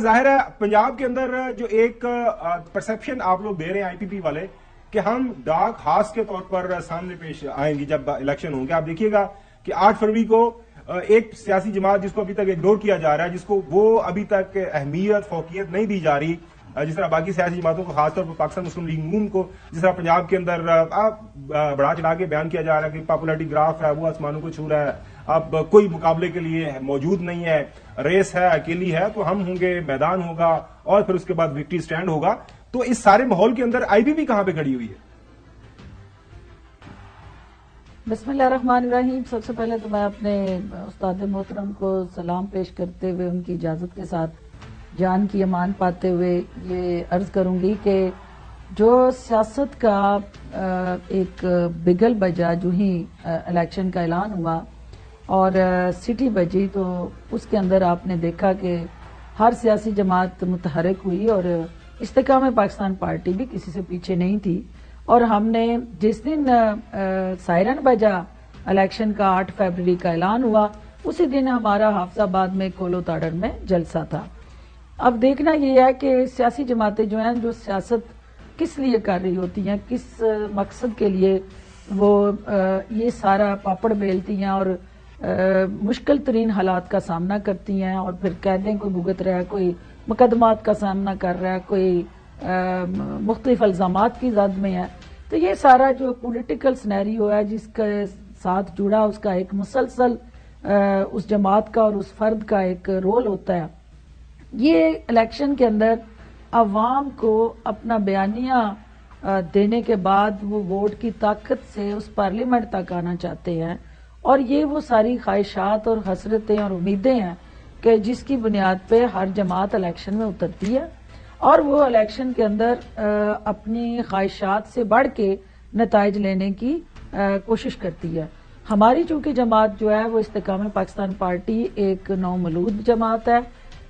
ظاہر ہے پنجاب کے اندر جو ایک پرسپشن آپ لوگ دے رہے ہیں IPP والے کہ ہم ڈارک ہارس کے طور پر سامنے پیش آئیں گی جب الیکشن ہوں گے. آپ دیکھیے گا کہ 8 فروری کو ایک سیاسی جماعت جس کو ابھی تک اگنور کیا جا رہا ہے، جس کو وہ ابھی تک اہمیت فوقیت نہیں دی جا رہی، جس طرح باقی سیاسی جماعتوں کو، خاص طور پر پاکستان مسلم لیگ نون کو جس طرح پنجاب کے اندر بڑھا چڑھا کے بیان کیا جا رہا ہے کہ پاپولیرٹی گراف ہے وہ آسمانوں کو چھو رہا ہے، اب کوئی مقابلے کے لیے موجود نہیں ہے، ریس ہے، اکیلی ہے، تو ہم ہوں گے، میدان ہوگا اور پھر اس کے بعد وکٹری سٹینڈ ہوگا. تو اس سارے ماحول کے اندر IPP کہاں پہ کھڑی ہوئی ہے؟ بسم اللہ الرحمن الرحیم. سب سے پہلے تو میں اپنے استاد محترم کو سلام پیش کرتے ہوئے ان کی اجازت کے ساتھ جان کی امان پاتے ہوئے یہ عرض کروں گی کہ جو سیاست کا ایک بگل بجا جو ہی الیکشن کا اعلان ہوا اور سٹی بجی، تو اس کے اندر آپ نے دیکھا کہ ہر سیاسی جماعت متحرک ہوئی اور استحکام پاکستان پارٹی بھی کسی سے پیچھے نہیں تھی. اور ہم نے جس دن سائرن بجا الیکشن کا 8 فروری کا اعلان ہوا، اسی دن ہمارا حافظ آباد میں کولو تاڑر میں جلسہ تھا. اب دیکھنا یہ ہے کہ سیاسی جماعتیں جو ہیں جو سیاست کس لیے کر رہی ہوتی ہیں، کس مقصد کے لیے وہ یہ سارا پاپڑ بیلتی ہیں اور مشکل ترین حالات کا سامنا کرتی ہیں، اور پھر قیدیں کوئی بھگت رہا ہے، کوئی مقدمات کا سامنا کر رہا ہے، کوئی مختلف الزامات کی زد میں ہے. تو یہ سارا جو پولیٹیکل سنیریو ہے جس کے ساتھ جڑا اس کا ایک مسلسل اس جماعت کا اور اس فرد کا ایک رول ہوتا ہے. یہ الیکشن کے اندر عوام کو اپنا بیانیہ دینے کے بعد وہ ووٹ کی طاقت سے اس پارلیمنٹ تک آنا چاہتے ہیں، اور یہ وہ ساری خواہشات اور حسرتیں اور امیدیں ہیں کہ جس کی بنیاد پہ ہر جماعت الیکشن میں اترتی ہے اور وہ الیکشن کے اندر اپنی خواہشات سے بڑھ کے نتائج لینے کی کوشش کرتی ہے. ہماری چونکہ جماعت جو ہے وہ استحکام پاکستان پارٹی ایک نومولود جماعت ہے.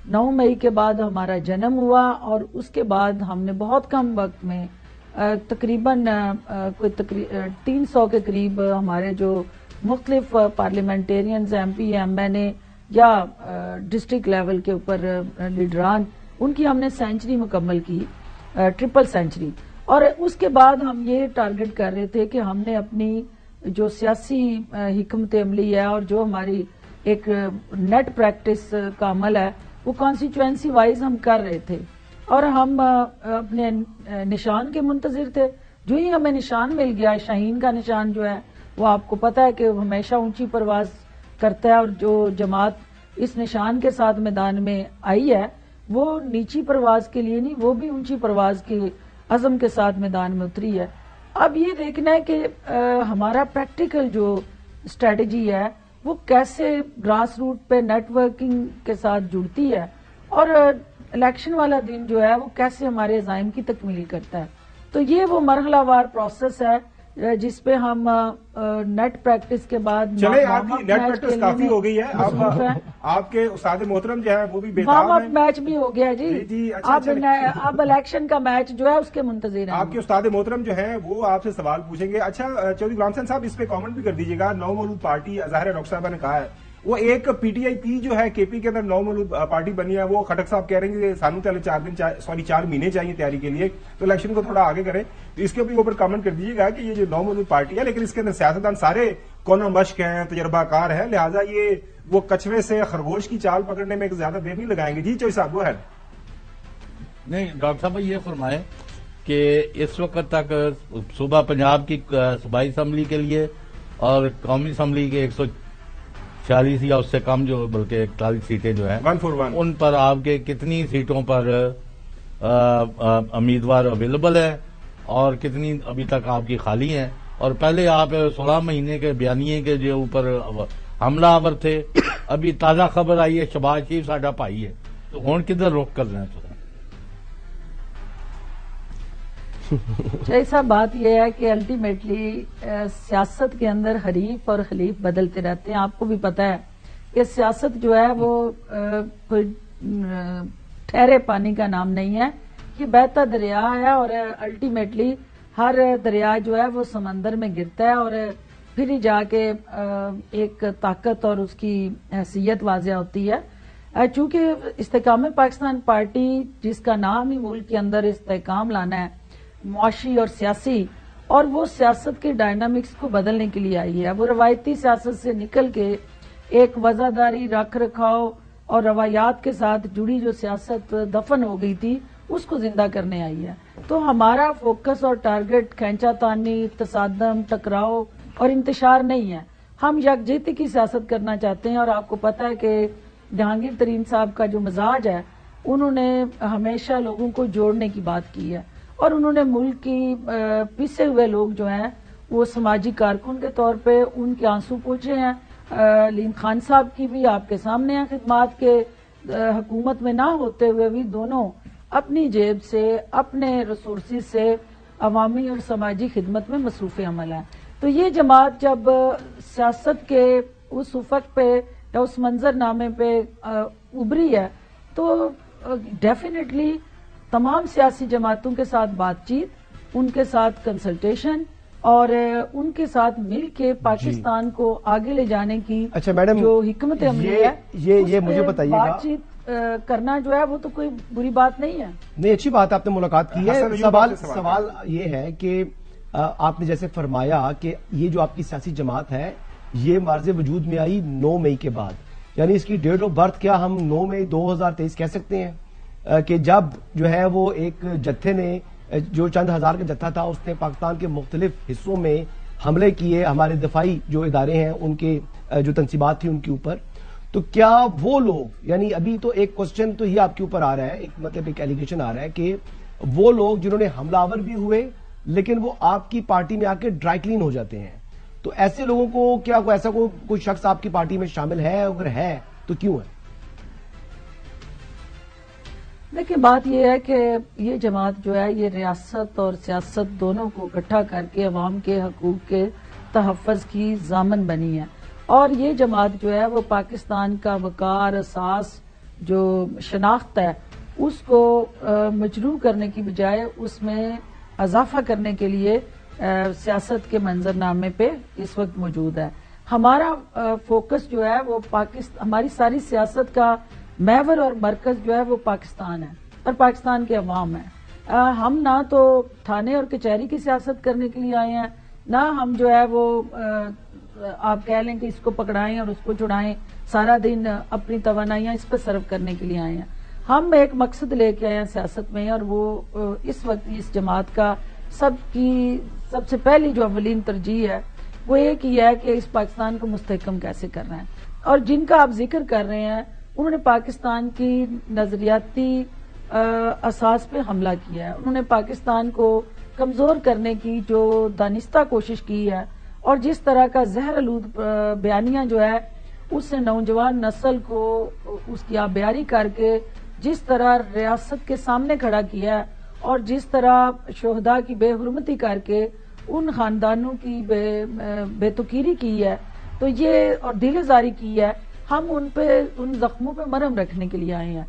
9 مئی کے بعد ہمارا جنم ہوا اور اس کے بعد ہم نے بہت کم وقت میں تقریباً 300 کے قریب ہمارے جو مختلف پارلیمنٹیرینز، MP، MNA یا ڈسٹرکٹ لیول کے اوپر لیڈران، ان کی ہم نے سینچری مکمل کی، 3 سینچری. اور اس کے بعد ہم یہ ٹارگٹ کر رہے تھے کہ ہم نے اپنی جو سیاسی حکمت عملی ہے اور جو ہماری ایک نیٹ پریکٹس کا عمل ہے وہ کانسٹیچوئنسی وائز ہم کر رہے تھے اور ہم اپنے نشان کے منتظر تھے. جو ہی ہمیں نشان مل گیا، شاہین کا نشان جو ہے وہ آپ کو پتا ہے کہ ہمیشہ اونچی پرواز کرتا ہے، اور جو جماعت اس نشان کے ساتھ میدان میں آئی ہے وہ نیچی پرواز کے لیے نہیں، وہ بھی اونچی پرواز کے عزم کے ساتھ میدان میں اتری ہے. اب یہ دیکھنا ہے کہ ہمارا پریکٹیکل جو اسٹریٹجی ہے وہ کیسے گراس روٹ پہ نیٹ ورکنگ کے ساتھ جڑتی ہے اور الیکشن والا دن جو ہے وہ کیسے ہمارے عزائم کی تکمیل کرتا ہے. تو یہ وہ مرحلہ وار پروسیس ہے جس پہ ہم نیٹ پریکٹس کے بعد چلے آپ کی نیٹ پریکٹس کافی ہو گئی ہے. آپ کے استاد محترم جو ہے وہ بھی وارم اپ میچ بھی ہو گیا جی. اب الیکشن کا میچ جو ہے اس کے منتظر ہیں. آپ کے استاد محترم جو ہیں وہ آپ سے سوال پوچھیں گے. اچھا چودھری غلام حسین صاحب، اس پہ کامنٹ بھی کر دیجیے گا. نومولود پارٹی ظاہر ڈاکٹر صاحبہ نے کہا ہے وہ ایک PTI جو ہے KP کے اندر نومولود پارٹی بنی ہے. وہ خٹک صاحب کہہ رہے ہیں کہ سانو پہلے 4 مہینے چاہیے تیاری کے لیے، تو الیکشن کو تھوڑا آگے کریں. تو اس کے اوپر کامنٹ کر دیجیے گا کہ یہ جو نومولود پارٹی ہے لیکن اس کے اندر سیاستدان سارے کون مشق ہیں، تجربہ کار ہیں، لہٰذا یہ وہ کچھوے سے خرگوش کی چال پکڑنے میں زیادہ دیر نہیں لگائیں گے. جی چوئی صاحب وہ ہے. نہیں ڈاکٹر صاحب یہ فرمائیں کہ اس وقت تک صوبہ پنجاب کی صوبائی اسمبلی کے لیے اور قومی اسمبلی کے 146 یا اس سے کم جو بلکہ 41 سیٹیں جو ہیں 141 ان پر آپ کے کتنی سیٹوں پر امیدوار اویلیبل ہیں اور کتنی ابھی تک آپ کی خالی ہیں؟ اور پہلے آپ 16 مہینے کے بیانیے کے جو اوپر حملہ آور تھے، ابھی تازہ خبر آئی ہے شہباز شریف ساڈا بھائی ہے، تو ہون کدھر رخ کرنا ہے؟ ایسا بات یہ ہے کہ الٹیمیٹلی سیاست کے اندر حریف اور خلیف بدلتے رہتے ہیں. آپ کو بھی پتا ہے کہ سیاست جو ہے وہ کوئی ٹھہرے پانی کا نام نہیں ہے، یہ بہتا دریا ہے اور الٹیمیٹلی ہر دریا جو ہے وہ سمندر میں گرتا ہے اور پھر ہی جا کے ایک طاقت اور اس کی حیثیت واضح ہوتی ہے. چونکہ استحکام پاکستان پارٹی جس کا نام ہی ملک کے اندر استحکام لانا ہے معاشی اور سیاسی، اور وہ سیاست کے ڈائنامکس کو بدلنے کے لیے آئی ہے. وہ روایتی سیاست سے نکل کے ایک وزاداری، رکھ رکھاؤ اور روایات کے ساتھ جڑی جو سیاست دفن ہو گئی تھی اس کو زندہ کرنے آئی ہے. تو ہمارا فوکس اور ٹارگٹ کھینچا تانی، تصادم، ٹکراؤ اور انتشار نہیں ہے. ہم یکجہتی کی سیاست کرنا چاہتے ہیں، اور آپ کو پتہ ہے کہ جہانگیر ترین صاحب کا جو مزاج ہے انہوں نے ہمیشہ لوگوں کو جوڑنے کی بات کی ہے، اور انہوں نے ملک کی پسے ہوئے لوگ جو ہیں وہ سماجی کارکن کے طور پہ ان کے آنسو پوچھے ہیں. علیم خان صاحب کی بھی آپ کے سامنے ہیں خدمات کے، حکومت میں نہ ہوتے ہوئے بھی دونوں اپنی جیب سے، اپنے ریسورسز سے عوامی اور سماجی خدمت میں مصروف عمل ہے. تو یہ جماعت جب سیاست کے اس افق پہ یا اس منظر نامے پہ ابھری ہے تو ڈیفینیٹلی تمام سیاسی جماعتوں کے ساتھ بات چیت، ان کے ساتھ کنسلٹیشن اور ان کے ساتھ مل کے پاکستان کو آگے لے جانے کی اچھا میڈم، جو حکمت عملی ہے یہ مجھے بتائیے گا. بات چیت کرنا جو ہے وہ تو کوئی بری بات نہیں ہے. نہیں، اچھی بات آپ نے ملاقات کی ہے. سوال یہ ہے کہ آپ نے جیسے فرمایا کہ یہ جو آپ کی سیاسی جماعت ہے یہ مارز وجود میں آئی 9 مئی کے بعد، یعنی اس کی ڈیٹ آف برتھ کیا ہم 9 مئی 2023 کہہ سکتے ہیں کہ جب جو ہے وہ ایک جتھے نے جو چند ہزار کا جتھا تھا اس نے پاکستان کے مختلف حصوں میں حملے کیے ہمارے دفاعی جو ادارے ہیں ان کے جو تنصیبات تھی ان کے اوپر. تو کیا وہ لوگ، یعنی ابھی تو ایک کوسچن تو یہ آپ کے اوپر آ رہا ہے، مطلب ایک ایلیگیشن آ رہا ہے کہ وہ لوگ جنہوں نے حملہ آور بھی ہوئے لیکن وہ آپ کی پارٹی میں آ کے ڈرائی کلین ہو جاتے ہیں، تو ایسے لوگوں کو کیا ایسا کوئی شخص آپ کی پارٹی میں شامل ہے؟ اگر ہے تو کیوں ہے؟ دیکھیں، بات یہ ہے کہ یہ جماعت جو ہے یہ ریاست اور سیاست دونوں کو اکٹھا کر کے عوام کے حقوق کے تحفظ کی ضامن بنی ہے، اور یہ جماعت جو ہے وہ پاکستان کا وقار، اساس، جو شناخت ہے اس کو مجروح کرنے کی بجائے اس میں اضافہ کرنے کے لیے سیاست کے منظرنامے پہ اس وقت موجود ہے. ہمارا فوکس جو ہے وہ ہماری ساری سیاست کا محور اور مرکز جو ہے وہ پاکستان ہے اور پاکستان کے عوام ہے. ہم نہ تو تھانے اور کچہری کی سیاست کرنے کے لیے آئے ہیں، نہ ہم جو ہے وہ آپ کہہ لیں کہ اس کو پکڑائیں اور اس کو چھڑائیں، سارا دن اپنی توانائیاں اس پہ صرف کرنے کے لیے آئے ہیں. ہم ایک مقصد لے کے آئے ہیں سیاست میں، اور وہ اس وقت اس جماعت کا سب سے پہلی جو اولین ترجیح ہے وہ ایک ہی ہے کہ اس پاکستان کو مستحکم کیسے کرنا ہے. اور جن کا آپ ذکر کر رہے ہیں انہوں نے پاکستان کی نظریاتی اساس پہ حملہ کیا ہے، انہوں نے پاکستان کو کمزور کرنے کی جو دانستہ کوشش کی ہے، اور جس طرح کا زہر آلود بیانیہ جو ہے اس سے نوجوان نسل کو اس کی آبیاری کر کے جس طرح ریاست کے سامنے کھڑا کیا ہے، اور جس طرح شہداء کی بے حرمتی کر کے ان خاندانوں کی بے توقیری کی ہے، تو یہ اور دل زاری کی ہے، ہم ان زخموں پہ مرہم رکھنے کے لیے آئے ہیں.